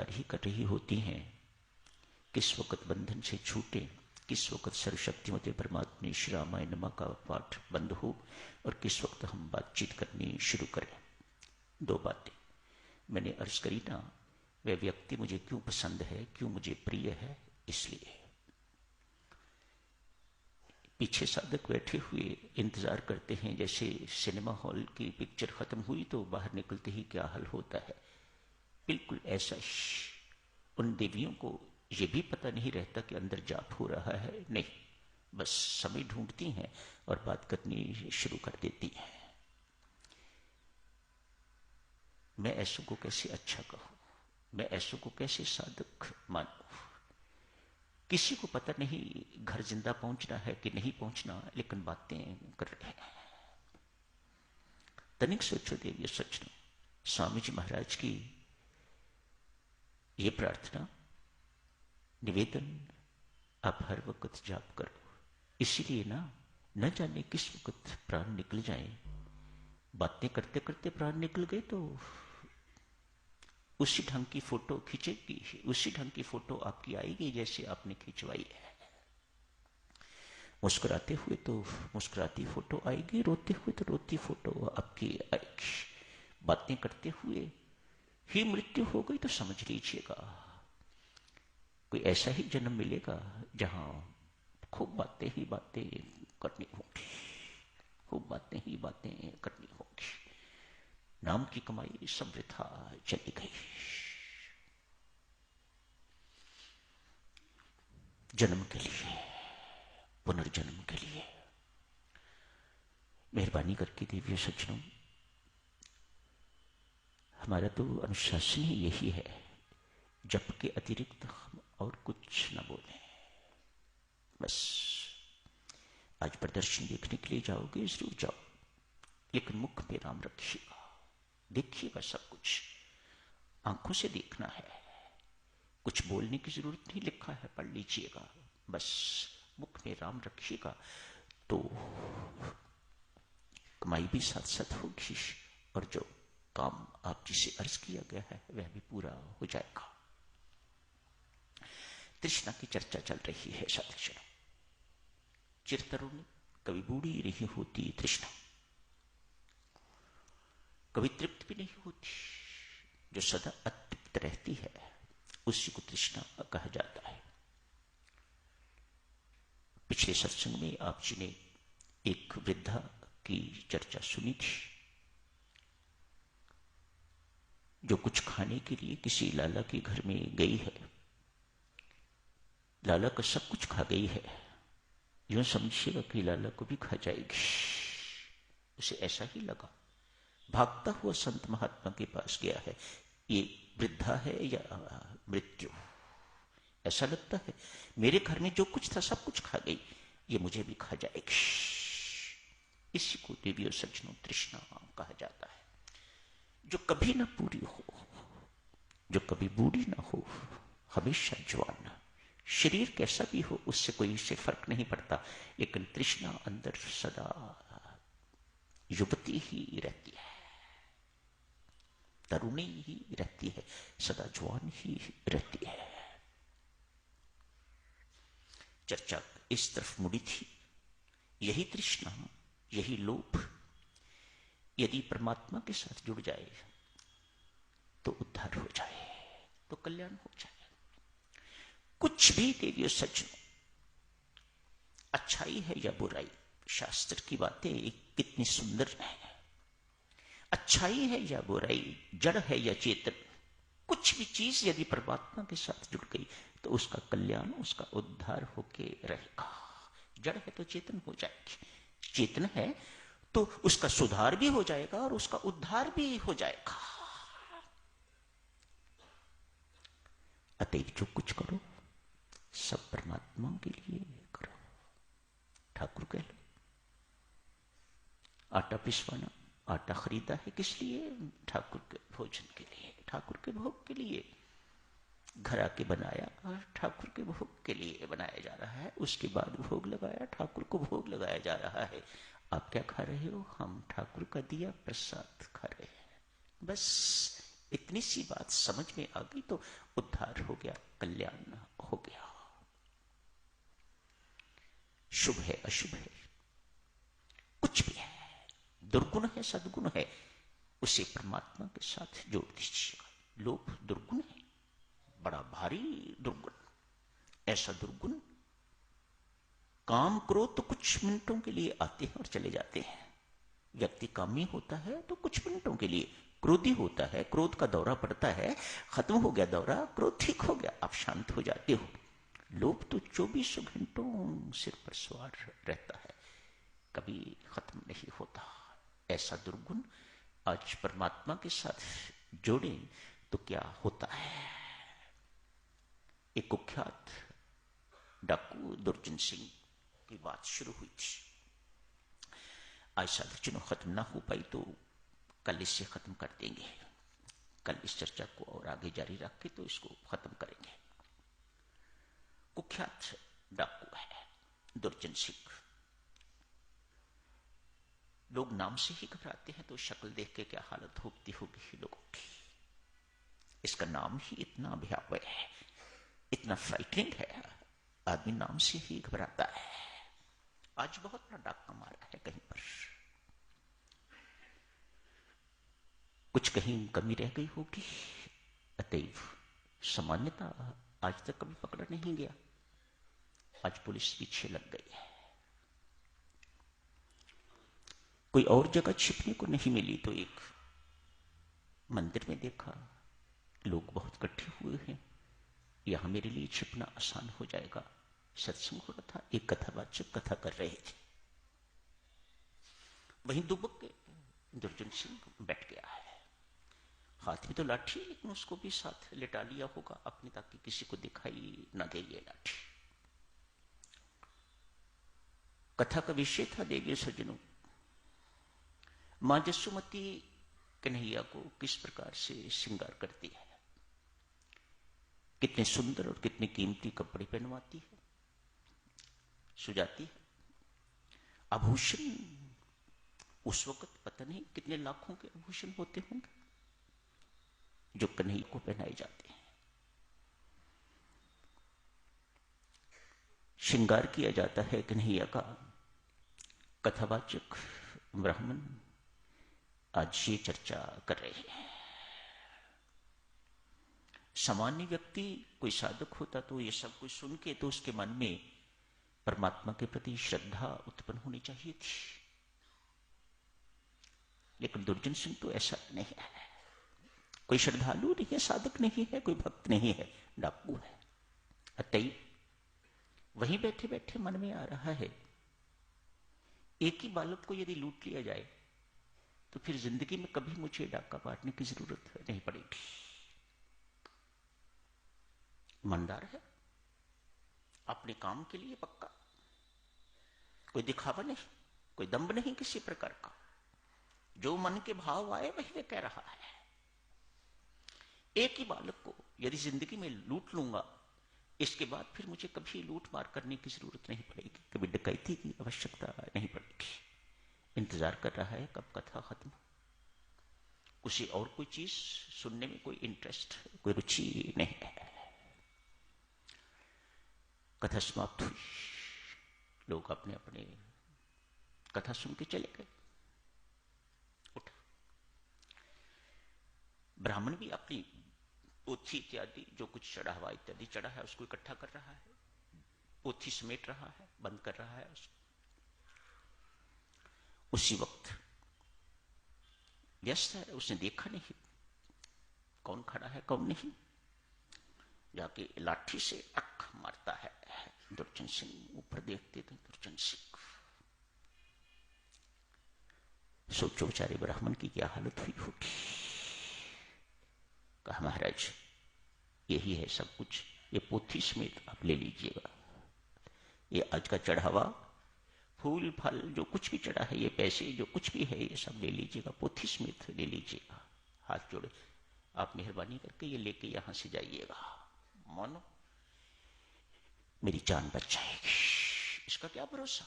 तैयार ही कर रही होती हैं, किस वक्त बंधन से छूटे, किस वक्त सर्वशक्तिमते परमात्मा श्री रामायण नमा का पाठ बंद हो और किस वक्त हम बातचीत करनी शुरू करें। दो बातें मैंने अर्ज करी ना, वह व्यक्ति मुझे क्यों पसंद है, क्यों मुझे प्रिय है, इसलिए। पीछे साधक बैठे हुए इंतजार करते हैं, जैसे सिनेमा हॉल की पिक्चर खत्म हुई तो बाहर निकलते ही क्या हाल होता है, बिल्कुल ऐसा ही। उन देवियों को ये भी पता नहीं रहता कि अंदर जाप हो रहा है, नहीं, बस समय ढूंढती हैं और बात करनी शुरू कर देती हैं। मैं ऐसों को कैसे अच्छा कहूं, मैं ऐसों को कैसे साधक मानूं। किसी को पता नहीं घर जिंदा पहुंचना है कि नहीं पहुंचना, लेकिन बातें कर रहे हैं। तनिक सोचो देवियों, सच नो, स्वामी जी महाराज की ये प्रार्थना, निवेदन, आप हर वक्त जाप करो। इसीलिए ना, न जाने किस वक्त प्राण निकल जाए। बातें करते करते प्राण निकल गए तो उसी ढंग की फोटो खींचेगी, उसी ढंग की फोटो आपकी आएगी जैसे आपने खिंचवाई है। मुस्कुराते हुए तो मुस्कुराती फोटो आएगी, रोते हुए तो रोती फोटो आपकी आएगी। बातें करते हुए ही मृत्यु हो गई तो समझ लीजिएगा कोई ऐसा ही जन्म मिलेगा जहां खूब बातें ही बातें करनी होंगी, खूब बातें ही बातें करनी होंगी। नाम की कमाई सब वृथा चली गई। जन्म के लिए, पुनर्जन्म के लिए मेहरबानी करके देवियों सज्जनों, हमारा तो अनुशासन ही यही है, जप के अतिरिक्त हम और कुछ न बोलें। बस आज प्रदर्शन देखने के लिए जाओगे जरूर जाओ, लेकिन मुख पे राम रखिएगा, देखिएगा सब कुछ आंखों से देखना है, कुछ बोलने की जरूरत नहीं, लिखा है पढ़ लीजिएगा, बस मुख में राम रखिएगा तो कमाई भी साथ साथ होगी और जो काम आप जिसे अर्ज किया गया है वह भी पूरा हो जाएगा। तृष्णा की चर्चा चल रही है साथियों। चिरतरुण कभी बूढ़ी नहीं होती तृष्णा, कभी तृप्त भी नहीं होती, जो सदा अतृप्त रहती है उसी को तृष्णा कहा जाता है। पिछले सत्संग में आप जी ने एक वृद्धा की चर्चा सुनी थी, जो कुछ खाने के लिए किसी लाला के घर में गई है। लाला का सब कुछ खा गई है, यूं समझिएगा कि लाला को भी खा जाएगी। उसे ऐसा ही लगा, भागता हुआ संत महात्मा के पास गया है, ये वृद्धा है या मृत्यु। ऐसा लगता है मेरे घर में जो कुछ था सब कुछ खा गई, ये मुझे भी खा जाएगी। इसी को देवियों सज्जनों तृष्णा कहा जाता है, जो कभी ना पूरी हो, जो कभी बूढ़ी ना हो, हमेशा जवान। शरीर कैसा भी हो उससे कोई से फर्क नहीं पड़ता, लेकिन तृष्णा अंदर सदा युवती ही रहती है, तरुणी ही रहती है, सदा जवान ही रहती है। चर्चा इस तरफ मुड़ी थी, यही तृष्णा, यही लोभ यदि परमात्मा के साथ जुड़ जाए तो उद्धार हो जाए, तो कल्याण हो जाए। कुछ भी देवियों सज्जनों, अच्छाई है या बुराई, शास्त्र की बातें कितनी सुंदर है। अच्छाई है या बुराई, जड़ है या चेतन, कुछ भी चीज यदि परमात्मा के साथ जुड़ गई तो उसका कल्याण, उसका उद्धार होके रहेगा। जड़ है तो चेतन हो जाएगी, चेतन है तो उसका सुधार भी हो जाएगा और उसका उद्धार भी हो जाएगा। अतएव जो कुछ करो सब परमात्मा के लिए करो। ठाकुर कह लो, आटा पिसवाना, आटा खरीदा है किस लिए? ठाकुर के भोजन के लिए, ठाकुर के भोग के लिए। घर आके बनाया और ठाकुर के भोग के लिए बनाया जा रहा है, उसके बाद भोग लगाया, ठाकुर को भोग लगाया जा रहा है। आप क्या खा रहे हो? हम ठाकुर का दिया प्रसाद खा रहे हैं। बस इतनी सी बात समझ में आ गई तो उद्धार हो गया, कल्याण हो गया। शुभ है अशुभ है, कुछ भी है, दुर्गुण है सद्गुण है, उसे परमात्मा के साथ जोड़ दीजिएगा। लोभ दुर्गुण है, बड़ा भारी दुर्गुण। ऐसा दुर्गुण, काम क्रोध तो कुछ मिनटों के लिए आते हैं और चले जाते हैं। व्यक्ति कामी होता है तो कुछ मिनटों के लिए, क्रोधी होता है, क्रोध का दौरा पड़ता है, खत्म हो गया दौरा, क्रोध ठीक हो गया, आप शांत हो जाते हो। लोभ तो 24 घंटों सिर पर सवार रहता है, कभी खत्म नहीं होता। ऐसा दुर्गुण आज परमात्मा के साथ जोड़े तो क्या होता है। एक कुख्यात डाकू दुर्जन सिंह की बात शुरू हुई थी। आज साधक चुनो खत्म ना हो पाई तो कल इससे खत्म कर देंगे। कल इस चर्चा को और आगे जारी रख के तो इसको खत्म करेंगे। कुख्यात डाकू है दुर्जन सिंह। लोग नाम से ही घबराते हैं तो शक्ल देख के क्या हालत होती होगी लोगों की। इसका नाम ही इतना भयावह है, इतना फ्राइटनिंग है, आदमी नाम से ही घबराता है। आज बहुत बड़ा डाका मारा है कहीं पर, कुछ कहीं कमी रह गई होगी, अतएव सामान्यता आज तक कभी पकड़ा नहीं गया। आज पुलिस पीछे लग गई है, कोई और जगह छिपने को नहीं मिली तो एक मंदिर में देखा लोग बहुत इकट्ठे हुए हैं, यहां मेरे लिए छिपना आसान हो जाएगा। सत्संग हो रहा था, एक कथावाचक कथा कर रहे थे, वहीं दुबक के दुर्जन सिंह बैठ गया है। हाथ में तो लाठी, लेकिन उसको भी साथ लेटा लिया होगा अपने, ताकि किसी को दिखाई ना दे ये लाठी। कथा का विषय था, देवी सज्जनों, मां जसुमती कन्हैया को किस प्रकार से श्रृंगार करती है, कितने सुंदर और कितने कीमती कपड़े पहनवाती है, सुजाती है। आभूषण उस वक्त पता नहीं कितने लाखों के आभूषण होते होंगे जो कन्हैया को पहनाए जाते हैं। श्रृंगार किया जाता है कन्हैया का। कथावाचक ब्राह्मण आज ये चर्चा कर रहे हैं। सामान्य व्यक्ति, कोई साधक होता तो ये सब कुछ सुन के तो उसके मन में परमात्मा के प्रति श्रद्धा उत्पन्न होनी चाहिए थी, लेकिन दुर्जन सिंह तो ऐसा नहीं है। कोई श्रद्धालु नहीं है, साधक नहीं है, कोई भक्त नहीं है, डाकू है। अतएव वहीं बैठे बैठे मन में आ रहा है, एक ही बालक को यदि लूट लिया जाए तो फिर जिंदगी में कभी मुझे डाका मारने की जरूरत नहीं पड़ेगी। ईमानदार है, अपने काम के लिए पक्का, कोई दिखावा नहीं, कोई दंभ नहीं किसी प्रकार का। जो मन के भाव आए वही वे कह रहा है। एक ही बालक को यदि जिंदगी में लूट लूंगा, इसके बाद फिर मुझे कभी लूट मार करने की जरूरत नहीं पड़ेगी, कभी डकैती की आवश्यकता नहीं पड़ेगी। इंतजार कर रहा है कब कथा खत्म, उसे और कोई चीज सुनने में कोई इंटरेस्ट, कोई रुचि नहीं है। कथा समाप्त हुई, लोग अपने अपने कथा सुन के चले गए। उठा ब्राह्मण भी अपनी पोथी इत्यादि जो कुछ चढ़ा हुआ इत्यादि चढ़ा है उसको इकट्ठा कर रहा है, पोथी समेट रहा है, बंद कर रहा है उसको। उसी वक्त व्यस्त है, उसने देखा नहीं कौन खड़ा है कौन नहीं, जाके लाठी से टक मारता है। दुर्जन सिंह ऊपर देखते थे, दुर्जन सिंह, सोचो बेचारे ब्राह्मण की क्या हालत हुई होगी। कहा महाराज यही है सब कुछ, ये पोथी समेत आप ले लीजिएगा, ये आज का चढ़ावा, फूल फल जो कुछ भी चढ़ा है, ये पैसे जो कुछ भी है, ये सब ले लीजिएगा, पोथी समेत ले लीजिएगा। हाथ जोड़े, आप मेहरबानी करके ये लेके यहां से जाइएगा, मानो मेरी जान बच जाएगी। इसका क्या भरोसा,